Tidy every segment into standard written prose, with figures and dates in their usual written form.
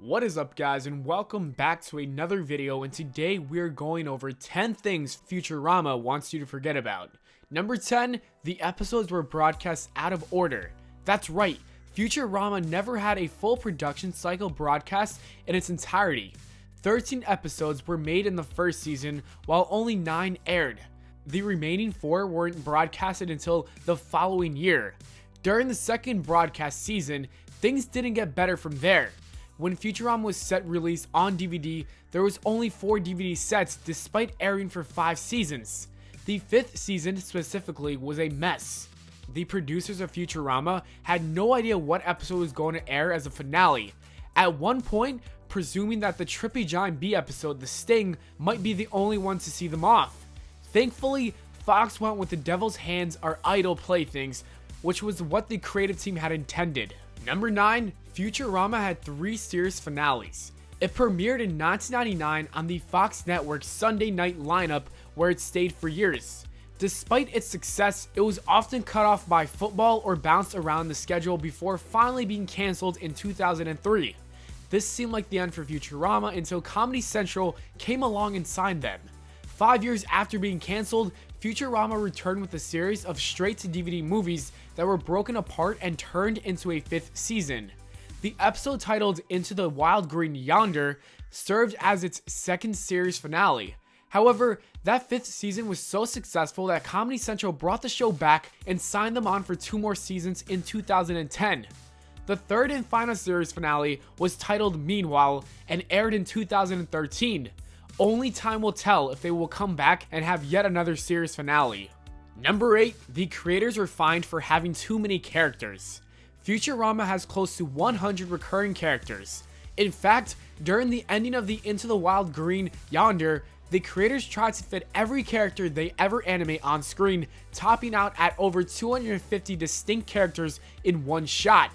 What is up, guys, and welcome back to another video, and today we're going over 10 things Futurama wants you to forget about. Number 10, the episodes were broadcast out of order. That's right, Futurama never had a full production cycle broadcast in its entirety. 13 episodes were made in the first season, while only 9 aired. The remaining 4 weren't broadcasted until the following year. During the second broadcast season, things didn't get better from there. When Futurama was set released on DVD, there was only 4 DVD sets despite airing for 5 seasons. The 5th season specifically was a mess. The producers of Futurama had no idea what episode was going to air as a finale. At one point, presuming that the Trippy Giant Bee episode, The Sting, might be the only one to see them off. Thankfully, Fox went with The Devil's Hands Are Idle Playthings, which was what the creative team had intended. Number 9, Futurama had 3 series finales. It premiered in 1999 on the Fox Network Sunday night lineup, where it stayed for years. Despite its success, it was often cut off by football or bounced around the schedule before finally being cancelled in 2003. This seemed like the end for Futurama until Comedy Central came along and signed them. 5 years after being cancelled, Futurama returned with a series of straight-to-DVD movies that were broken apart and turned into a 5th season. The episode titled Into the Wild Green Yonder served as its second series finale. However, that 5th season was so successful that Comedy Central brought the show back and signed them on for 2 more seasons in 2010. The third and final series finale was titled Meanwhile and aired in 2013. Only time will tell if they will come back and have yet another series finale. Number 8, the creators were fined for having too many characters. Futurama has close to 100 recurring characters. In fact, during the ending of the Into the Wild Green Yonder, the creators tried to fit every character they ever animate on screen, topping out at over 250 distinct characters in one shot.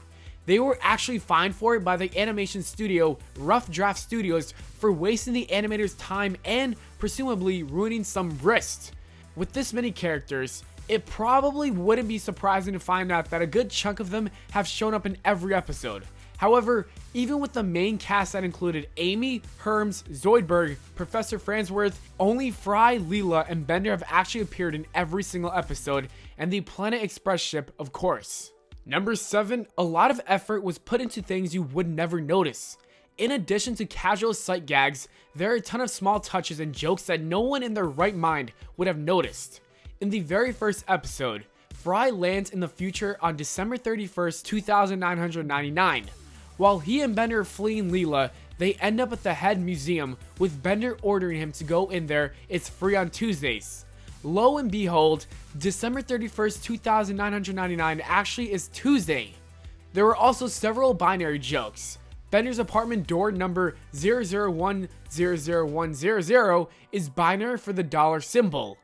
They were actually fined for it by the animation studio Rough Draft Studios for wasting the animators' time and presumably ruining some wrists. With this many characters, it probably wouldn't be surprising to find out that a good chunk of them have shown up in every episode. However, even with the main cast that included Amy, Herms, Zoidberg, Professor Farnsworth, only Fry, Leela, and Bender have actually appeared in every single episode, and the Planet Express ship, of course. Number 7, a lot of effort was put into things you would never notice. In addition to casual sight gags, there are a ton of small touches and jokes that no one in their right mind would have noticed. In the very first episode, Fry lands in the future on December 31st, 2999. While he and Bender are fleeing Leela, they end up at the head museum, with Bender ordering him to go in there. It's free on Tuesdays. Lo and behold, December 31st, 2999 actually is Tuesday. There were also several binary jokes. Bender's apartment door number 0010010 is binary for the dollar symbol.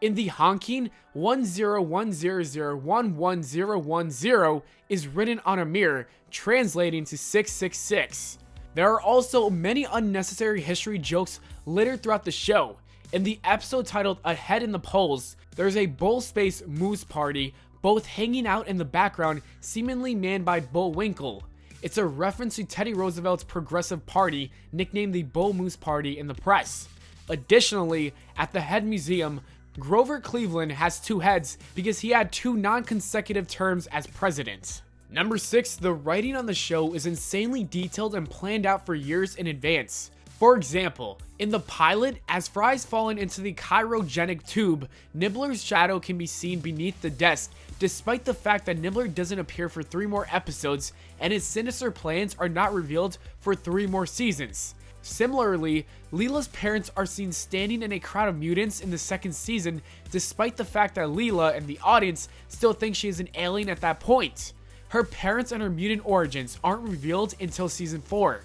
In the honking, 101001110 is written on a mirror, translating to 666. There are also many unnecessary history jokes littered throughout the show. In the episode titled Ahead in the Polls, there's a Bull Space Moose party, both hanging out in the background, seemingly manned by Bullwinkle. It's a reference to Teddy Roosevelt's Progressive Party, nicknamed the Bull Moose Party in the press. Additionally, at the head museum, Grover Cleveland has 2 heads because he had 2 non-consecutive terms as president. Number 6, the writing on the show is insanely detailed and planned out for years in advance. For example, in the pilot, as Fry's fallen into the cryogenic tube, Nibbler's shadow can be seen beneath the desk, despite the fact that Nibbler doesn't appear for 3 more episodes and his sinister plans are not revealed for 3 more seasons. Similarly, Leela's parents are seen standing in a crowd of mutants in the 2nd season, despite the fact that Leela and the audience still think she is an alien at that point. Her parents and her mutant origins aren't revealed until season 4.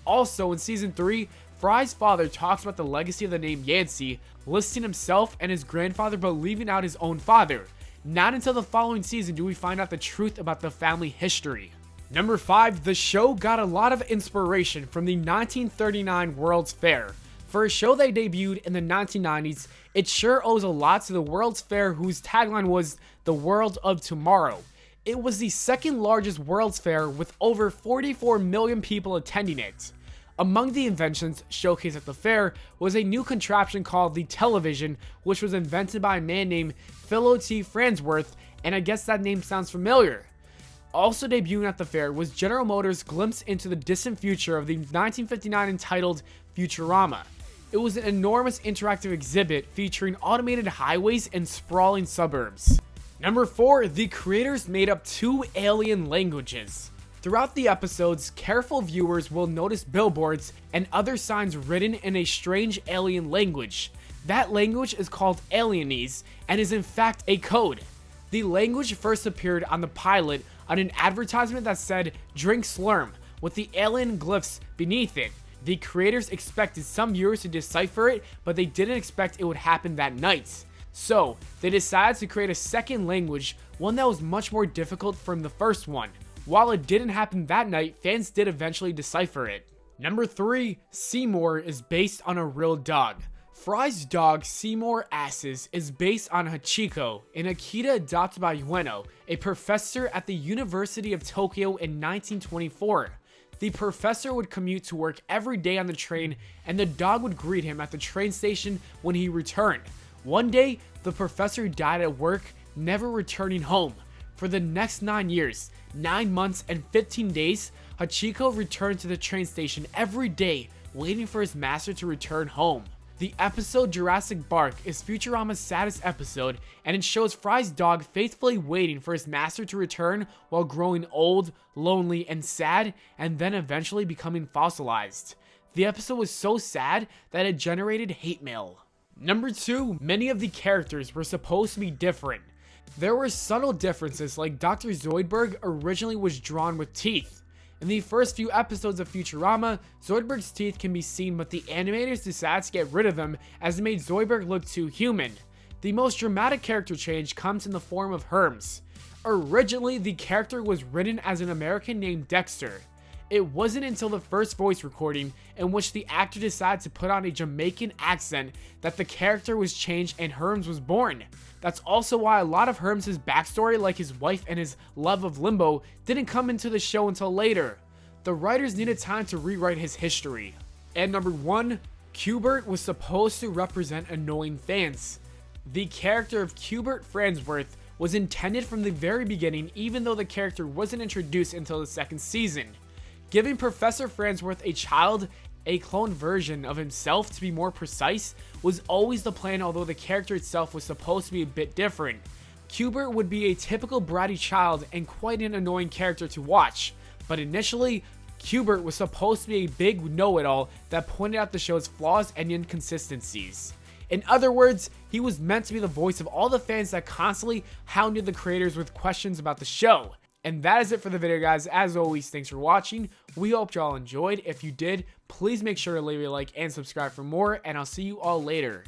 Also, in season 3, Fry's father talks about the legacy of the name Yancey, listing himself and his grandfather but leaving out his own father. Not until the following season do we find out the truth about the family history. Number 5, the show got a lot of inspiration from the 1939 World's Fair. For a show that debuted in the 1990s, it sure owes a lot to the World's Fair, whose tagline was "The World of Tomorrow." It was the second largest World's Fair with over 44 million people attending it. Among the inventions showcased at the fair was a new contraption called the television, which was invented by a man named Philo T. Farnsworth, and I guess that name sounds familiar. Also debuting at the fair was General Motors' glimpse into the distant future of the 1959 entitled Futurama. It was an enormous interactive exhibit featuring automated highways and sprawling suburbs. Number 4, the creators made up 2 alien languages. Throughout the episodes, careful viewers will notice billboards and other signs written in a strange alien language. That language is called Alienese and is in fact a code. The language first appeared on the pilot on an advertisement that said "Drink Slurm" with the alien glyphs beneath it. The creators expected some viewers to decipher it, but they didn't expect it would happen that night. So, they decided to create a second language, one that was much more difficult from the first one. While it didn't happen that night, fans did eventually decipher it. Number 3, Seymour is based on a real dog. Fry's dog, Seymour Asses, is based on Hachiko, an Akita adopted by Ueno, a professor at the University of Tokyo in 1924. The professor would commute to work every day on the train, and the dog would greet him at the train station when he returned. One day, the professor died at work, never returning home. For the next 9 years, 9 months and 15 days, Hachiko returned to the train station every day, waiting for his master to return home. The episode Jurassic Bark is Futurama's saddest episode, and it shows Fry's dog faithfully waiting for his master to return while growing old, lonely, and sad, and then eventually becoming fossilized. The episode was so sad that it generated hate mail. Number 2, many of the characters were supposed to be different. There were subtle differences, like Dr. Zoidberg originally was drawn with teeth. In the first few episodes of Futurama, Zoidberg's teeth can be seen, but the animators decided to get rid of them as it made Zoidberg look too human. The most dramatic character change comes in the form of Herms. Originally, the character was written as an American named Dexter. It wasn't until the first voice recording, in which the actor decided to put on a Jamaican accent, that the character was changed and Herms was born. That's also why a lot of Herms' backstory, like his wife and his love of limbo, didn't come into the show until later. The writers needed time to rewrite his history. And number 1, Qbert was supposed to represent annoying fans. The character of Qbert Farnsworth was intended from the very beginning, even though the character wasn't introduced until the second season. Giving Professor Farnsworth a child, a cloned version of himself to be more precise, was always the plan, although the character itself was supposed to be a bit different. Qbert would be a typical bratty child and quite an annoying character to watch, but initially, Qbert was supposed to be a big know-it-all that pointed out the show's flaws and inconsistencies. In other words, he was meant to be the voice of all the fans that constantly hounded the creators with questions about the show. And that is it for the video, guys. As always, thanks for watching. We hope y'all enjoyed. If you did, please make sure to leave a like and subscribe for more, and I'll see you all later.